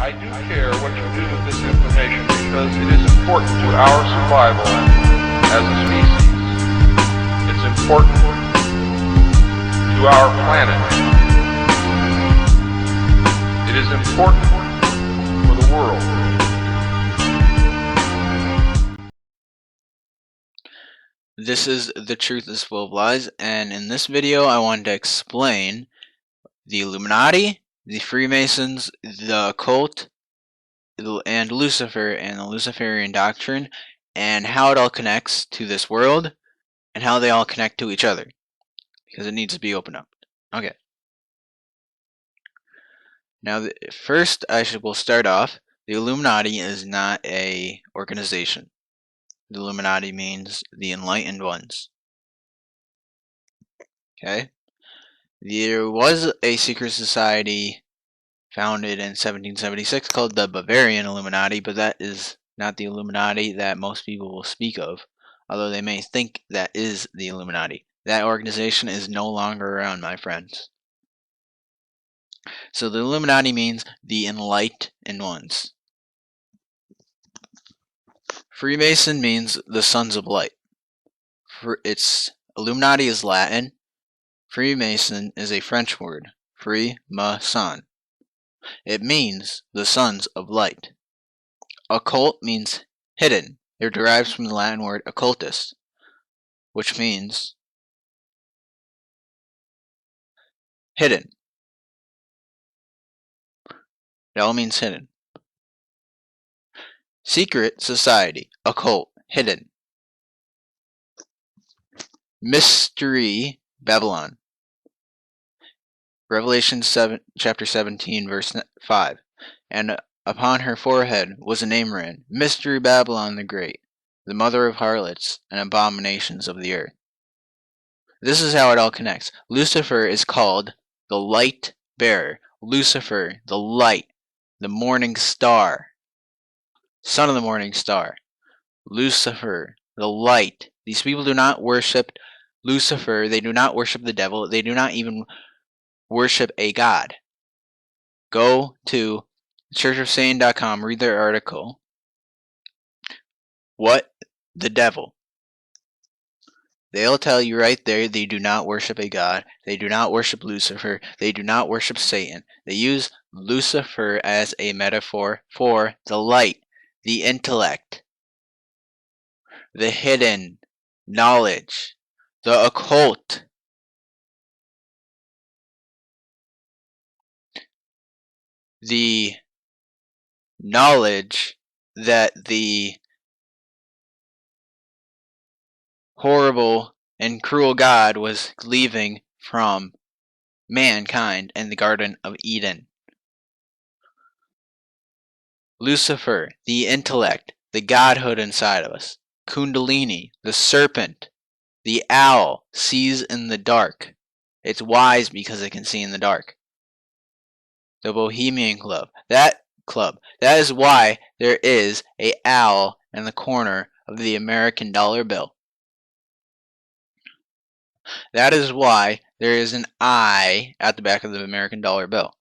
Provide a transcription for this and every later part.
I do care what you do with this information because it is important to our survival as a species. It's important to our planet. It is important for the world. This is The Truth is Full of Lies, and in this video I wanted to explain the Illuminati, the Freemasons, the occult, and Lucifer and the Luciferian doctrine, and how it all connects to this world, and how they all connect to each other, because it needs to be opened up. Okay. Now, first we'll start off. The Illuminati is not a organization. The Illuminati means the enlightened ones. Okay? There was a secret society founded in 1776 called the Bavarian Illuminati, but that is not the Illuminati that most people will speak of, although they may think that is the Illuminati. That organization is no longer around, my friends. So the Illuminati means the enlightened ones. Freemason means the sons of light. Illuminati is Latin. Freemason is a French word, Free-ma-son. It means the sons of light. Occult means hidden. It derives from the Latin word occultus, which means hidden. It all means hidden. Secret society, occult, hidden. Mystery, Babylon. Revelation 7, chapter 17, verse 5. And upon her forehead was a name written, Mystery Babylon the Great, the mother of harlots and abominations of the earth. This is how it all connects. Lucifer is called the light bearer. Lucifer, the light, the morning star, son of the morning star. Lucifer, the light. These people do not worship Lucifer. They do not worship the devil. They do not even worship a god. Go to churchofsatan.com, read their article. What? The devil. They'll tell you right there they do not worship a god. They do not worship Lucifer. They do not worship Satan. They use Lucifer as a metaphor for the light, the intellect, the hidden knowledge, the occult. The knowledge that the horrible and cruel God was leaving from mankind in the Garden of Eden. Lucifer, the intellect, the godhood inside of us. Kundalini, the serpent, the owl, sees in the dark. It's wise because it can see in the dark. The Bohemian Club, that is why there is an owl in the corner of the American dollar bill. That is why there is an eye at the back of the American dollar bill.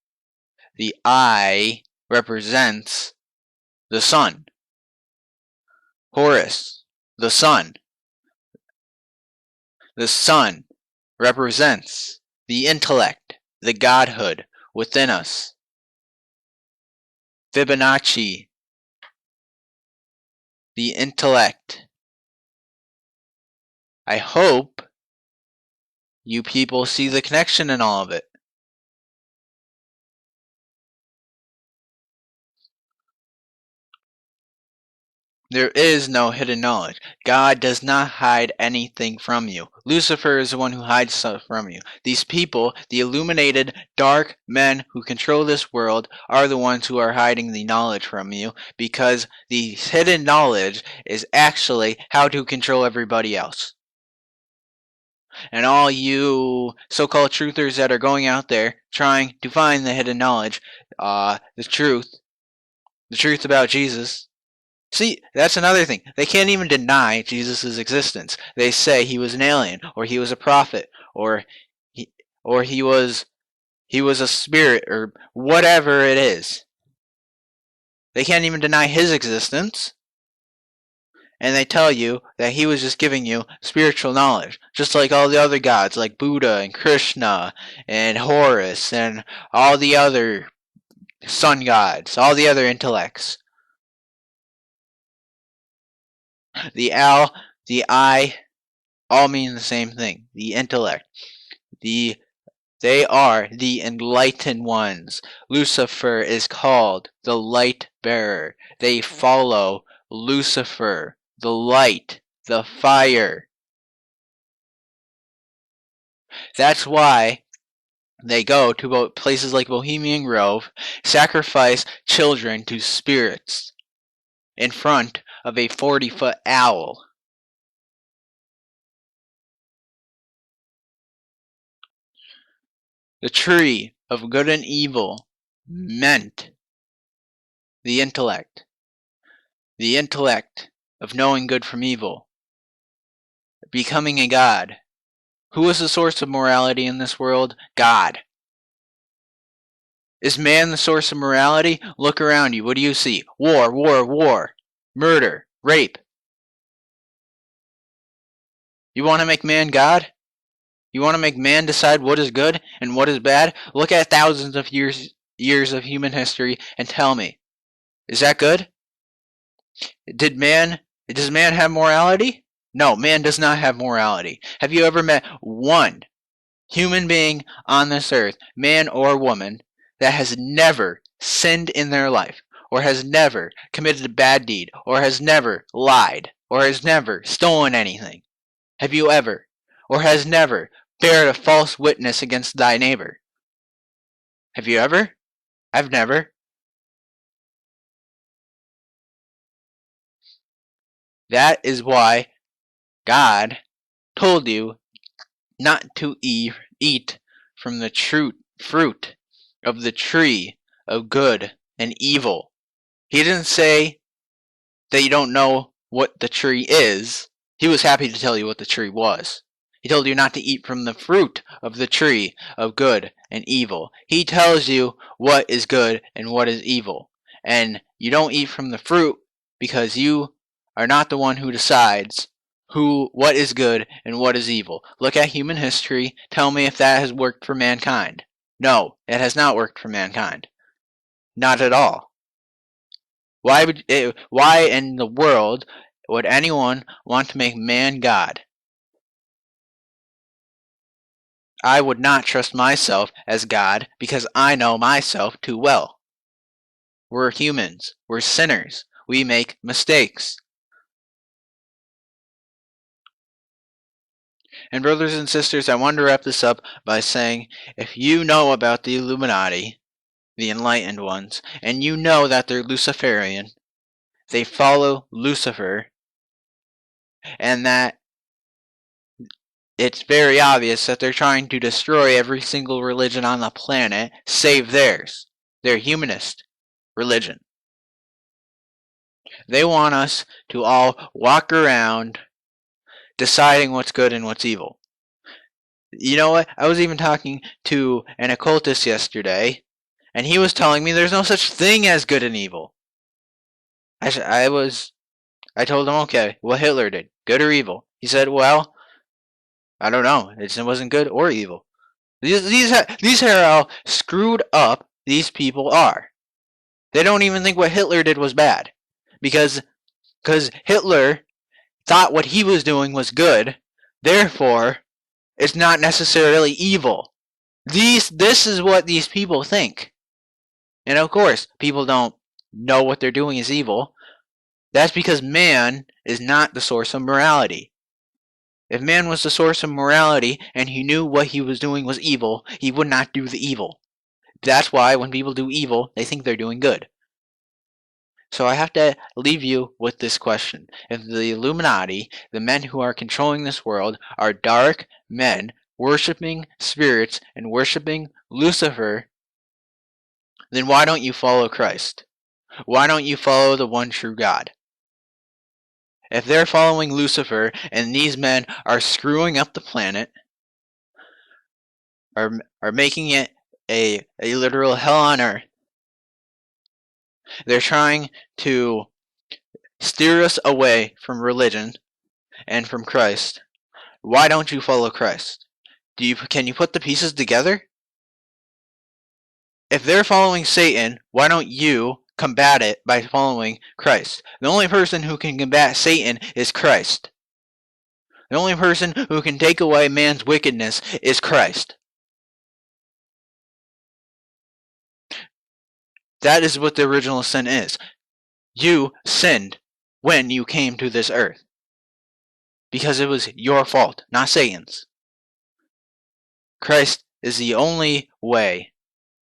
The eye represents the sun. Horus, the sun. The sun represents the intellect, the godhood within us. Fibonacci, the intellect. I hope you people see the connection in all of it. There is no hidden knowledge. God does not hide anything from you. Lucifer is the one who hides stuff from you. These people, the illuminated, dark men who control this world, are the ones who are hiding the knowledge from you, because the hidden knowledge is actually how to control everybody else. And all you so-called truthers that are going out there trying to find the hidden knowledge, the truth about Jesus. See, that's another thing. They can't even deny Jesus' existence. They say he was an alien, or he was a prophet, or he was a spirit, or whatever it is. They can't even deny his existence. And they tell you that he was just giving you spiritual knowledge, just like all the other gods, like Buddha and Krishna and Horus and all the other sun gods, all the other intellects. The Al, the I, all mean the same thing. The intellect. They are the enlightened ones. Lucifer is called the light bearer. They follow Lucifer, the light, the fire. That's why they go to places like Bohemian Grove, sacrifice children to spirits in front of a 40-foot owl. The tree of good and evil meant the intellect of knowing good from evil, becoming a god. Who is the source of morality in this world? God. Is man the source of morality? Look around you. What do you see? War, war, war. Murder, rape. You want to make man God? You want to make man decide what is good and what is bad? Look at thousands of years of human history and tell me, is that good? Does man have morality? No, man does not have morality. Have you ever met one human being on this earth, man or woman, that has never sinned in their life, or has never committed a bad deed, or has never lied, or has never stolen anything? Have you ever? Or has never bared a false witness against thy neighbor? Have you ever? I've never. That is why God told you not to eat from the fruit of the tree of good and evil. He didn't say that you don't know what the tree is. He was happy to tell you what the tree was. He told you not to eat from the fruit of the tree of good and evil. He tells you what is good and what is evil. And you don't eat from the fruit because you are not the one who decides what is good and what is evil. Look at human history. Tell me if that has worked for mankind. No, it has not worked for mankind. Not at all. Why in the world would anyone want to make man God? I would not trust myself as God because I know myself too well. We're humans. We're sinners. We make mistakes. And brothers and sisters, I want to wrap this up by saying, if you know about the Illuminati, the enlightened ones, and you know that they're Luciferian, they follow Lucifer, and that it's very obvious that they're trying to destroy every single religion on the planet, save theirs, their humanist religion. They want us to all walk around deciding what's good and what's evil. You know what? I was even talking to an occultist yesterday, and he was telling me there's no such thing as good and evil. I told him, okay, what Hitler did, good or evil? He said, well, I don't know. It wasn't good or evil. These are how screwed up these people are. They don't even think what Hitler did was bad, because Hitler thought what he was doing was good. Therefore, it's not necessarily evil. This is what these people think. And of course, people don't know what they're doing is evil. That's because man is not the source of morality. If man was the source of morality and he knew what he was doing was evil, he would not do the evil. That's why when people do evil, they think they're doing good. So I have to leave you with this question. If the Illuminati, the men who are controlling this world, are dark men worshipping spirits and worshipping Lucifer, then why don't you follow Christ? Why don't you follow the one true God? If they're following Lucifer and these men are screwing up the planet, are making it a literal hell on earth, They're trying to steer us away from religion and from Christ. Why don't you follow Christ? Can you put the pieces together? If they're following Satan, why don't you combat it by following Christ? The only person who can combat Satan is Christ. The only person who can take away man's wickedness is Christ. That is what the original sin is. You sinned when you came to this earth. Because it was your fault, not Satan's. Christ is the only way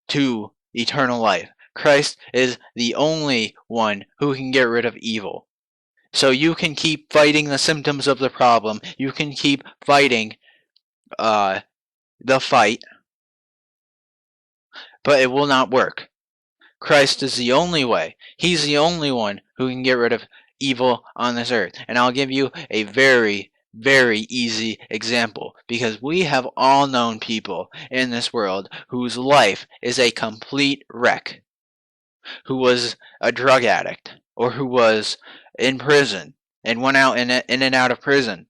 to eternal life. Christ is the only one who can get rid of evil. So you can keep fighting the symptoms of the problem. You can keep fighting the fight, but it will not work. Christ is the only way. He's the only one who can get rid of evil on this earth. And I'll give you a very, very easy example, because we have all known people in this world whose life is a complete wreck, who was a drug addict, or who was in prison and went out in and out of prison,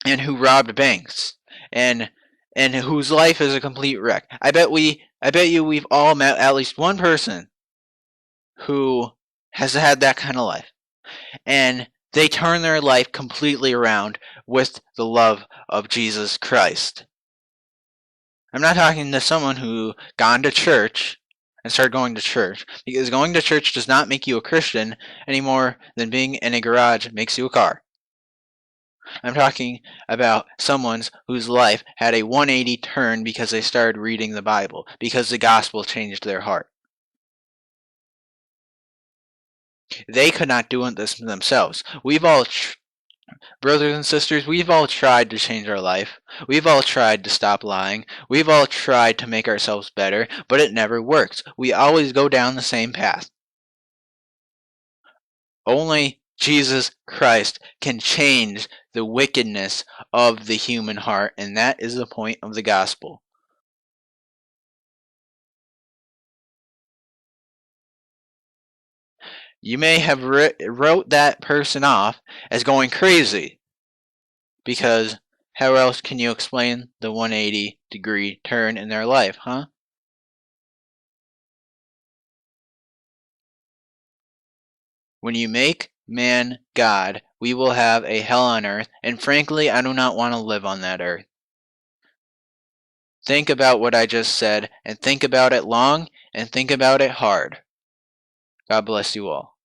and who robbed banks, and whose life is a complete wreck. I bet you we've all met at least one person who has had that kind of life, and they turn their life completely around with the love of Jesus Christ. I'm not talking to someone who gone to church and started going to church, because going to church does not make you a Christian any more than being in a garage makes you a car. I'm talking about someone whose life had a 180 turn because they started reading the Bible, because the gospel changed their heart. They could not do this themselves. We've all, brothers and sisters, we've all tried to change our life. We've all tried to stop lying. We've all tried to make ourselves better, but it never works. We always go down the same path. Only Jesus Christ can change the wickedness of the human heart, and that is the point of the gospel. You may have wrote that person off as going crazy, because how else can you explain the 180-degree turn in their life, huh? When you make man God, we will have a hell on earth, and frankly, I do not want to live on that earth. Think about what I just said, and think about it long, and think about it hard. God bless you all.